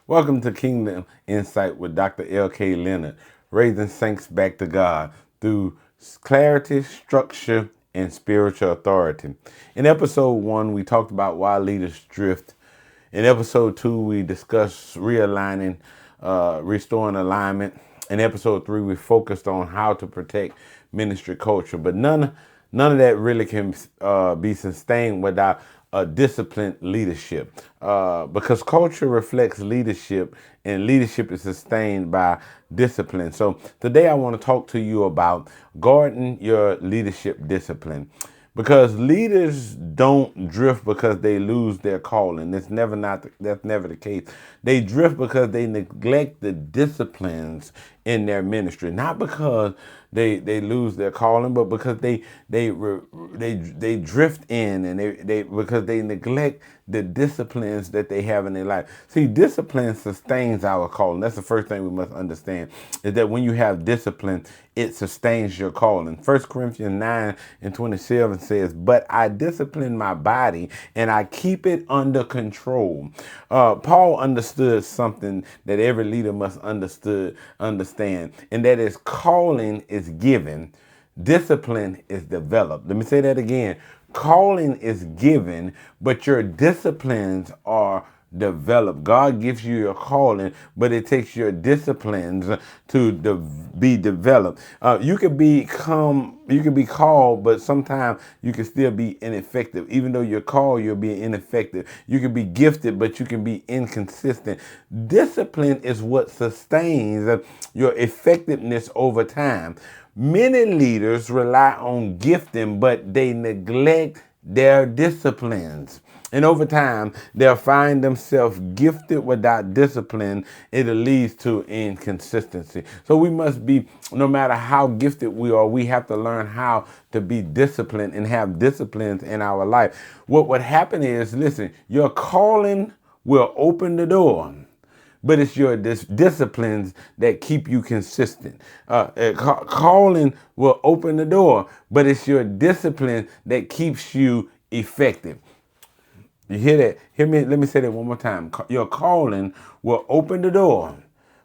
Welcome to Kingdom Insight with Dr. L.K. Leonard, raising saints back to God through clarity, structure, and spiritual authority. In episode 1, we talked about why leaders drift. In episode 2, we discussed realigning, restoring alignment. In episode 3, we focused on how to protect ministry culture. But none of that really can be sustained without a disciplined leadership, because culture reflects leadership and leadership is sustained by discipline. So today I want to talk to you about guarding your leadership discipline, because leaders don't drift because they lose their calling. That's never the case. They drift because they neglect the disciplines in their ministry, not because they lose their calling, but because they drift in, and they because they neglect the disciplines that they have in their life. See, discipline sustains our calling. That's the first thing we must understand, is that when you have discipline, it sustains your calling. 1 Corinthians 9:27 says, "But I discipline my body and I keep it under control." Paul understood something that every leader must understand, and that is calling is given, discipline is developed. Let me say that again. Calling is given, but your disciplines are developed. God gives you your calling, but it takes your disciplines to be developed. You can be called, but sometimes you can still be ineffective. Even though you're called, you'll be ineffective. You can be gifted, but you can be inconsistent. Discipline is what sustains your effectiveness over time. Many leaders rely on gifting, but they neglect their disciplines. And over time, they'll find themselves gifted without discipline. It leads to inconsistency. So we must be, no matter how gifted we are, we have to learn how to be disciplined and have disciplines in our life. What would happen is, listen, your calling will open the door, but it's your disciplines that keep you consistent. Calling will open the door, but it's your discipline that keeps you effective. You hear that? Hear me. Let me say that one more time. Your calling will open the door,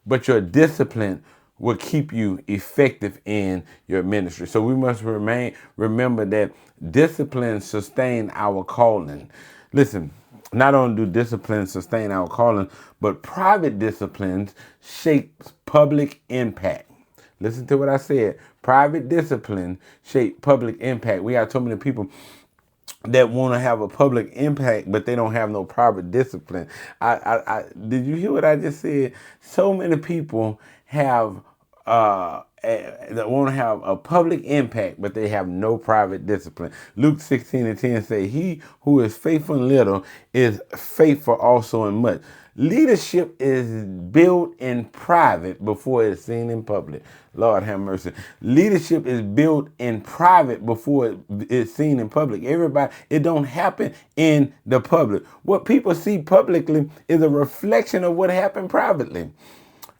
but your discipline will keep you effective in your ministry. So we must remember that discipline sustain our calling. Listen, not only do disciplines sustain our calling, but private disciplines shape public impact. Listen to what I said. Private discipline shape public impact. We got so many people that want to have a public impact, but they don't have no private discipline. Did you hear what I just said? So many people have that want to have a public impact, but they have no private discipline. Luke 16:10 say, "He who is faithful in little is faithful also in much." Leadership is built in private before it's seen in public. Lord have mercy. Leadership is built in private before it's seen in public. It don't happen in the public. What people see publicly is a reflection of what happened privately.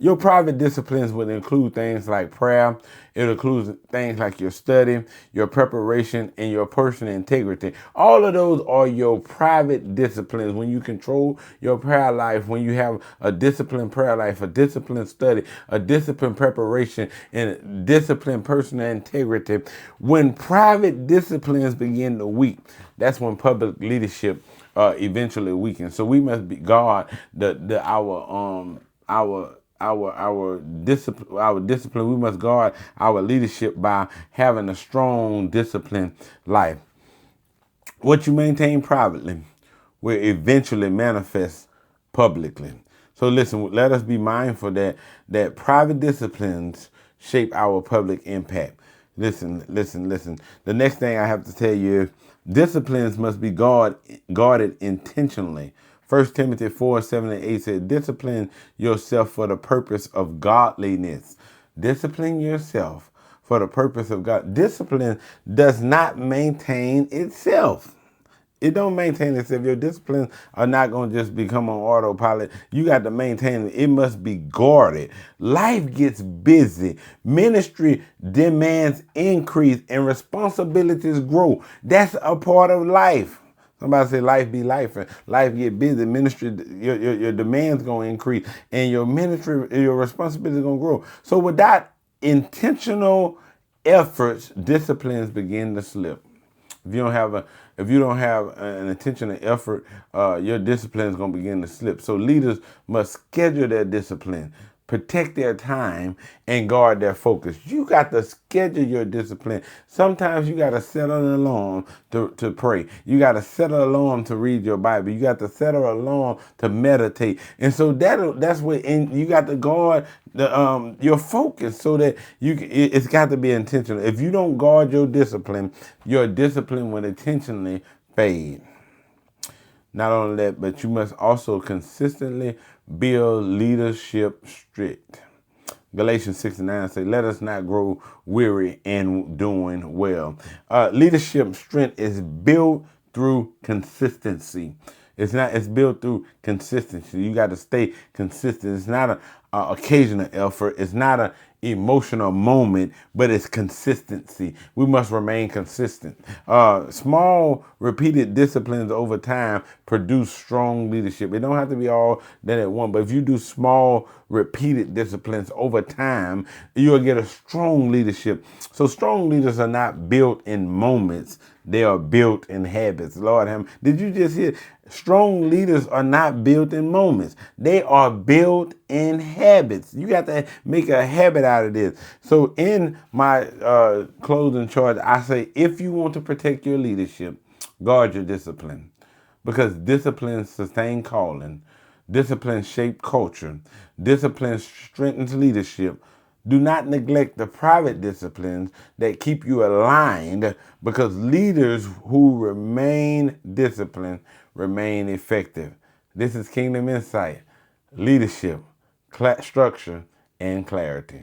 Your private disciplines would include things like prayer. It includes things like your study, your preparation, and your personal integrity. All of those are your private disciplines. When you control your prayer life, when you have a disciplined prayer life, a disciplined study, a disciplined preparation, and disciplined personal integrity, when private disciplines begin to weak, that's when public leadership eventually weakens. So we must be guard our discipline. We must guard our leadership by having a strong disciplined life. What you maintain privately will eventually manifest publicly. So listen, let us be mindful that private disciplines shape our public impact. Listen. The next thing I have to tell you is disciplines must be guarded intentionally. 1 Timothy 4:7-8 says, "Discipline yourself for the purpose of godliness." Discipline yourself for the purpose of God. Discipline does not maintain itself. It don't maintain itself. Your disciplines are not going to just become on autopilot. You got to maintain it. It must be guarded. Life gets busy. Ministry demands increase and responsibilities grow. That's a part of life. Somebody say life be life and life get busy. Ministry, your demands going to increase and your ministry, your responsibility is going to grow. So without intentional efforts, disciplines begin to slip. If you don't have an intentional effort, your discipline is going to begin to slip. So leaders must schedule their discipline, protect their time, and guard their focus. You got to schedule your discipline. Sometimes you got to set an alarm to pray. You got to set an alarm to read your Bible. You got to set an alarm to meditate. And so that's what you got to guard your focus, so that it's got to be intentional. If you don't guard your discipline will intentionally fade. Not only that, but you must also consistently build leadership strength. Galatians 6:9 say, let us not grow weary in doing well. Leadership strength is built through consistency. It's built through consistency. You got to stay consistent. It's not a occasional effort. It's not a emotional moment, but it's consistency. We must remain consistent. Small, repeated disciplines over time produce strong leadership. It don't have to be all that at once, but if you do small, repeated disciplines over time, you'll get a strong leadership. So strong leaders are not built in moments. They are built in habits. Lord, did you just hear? Strong leaders are not built in moments. They are built in habits. You got to make a habit out of this. So in my closing charge, I say, if you want to protect your leadership, guard your discipline. Because discipline sustains calling. Discipline shapes culture. Discipline strengthens leadership. Do not neglect the private disciplines that keep you aligned, because leaders who remain disciplined remain effective. This is Kingdom Insight, leadership, structure, and clarity.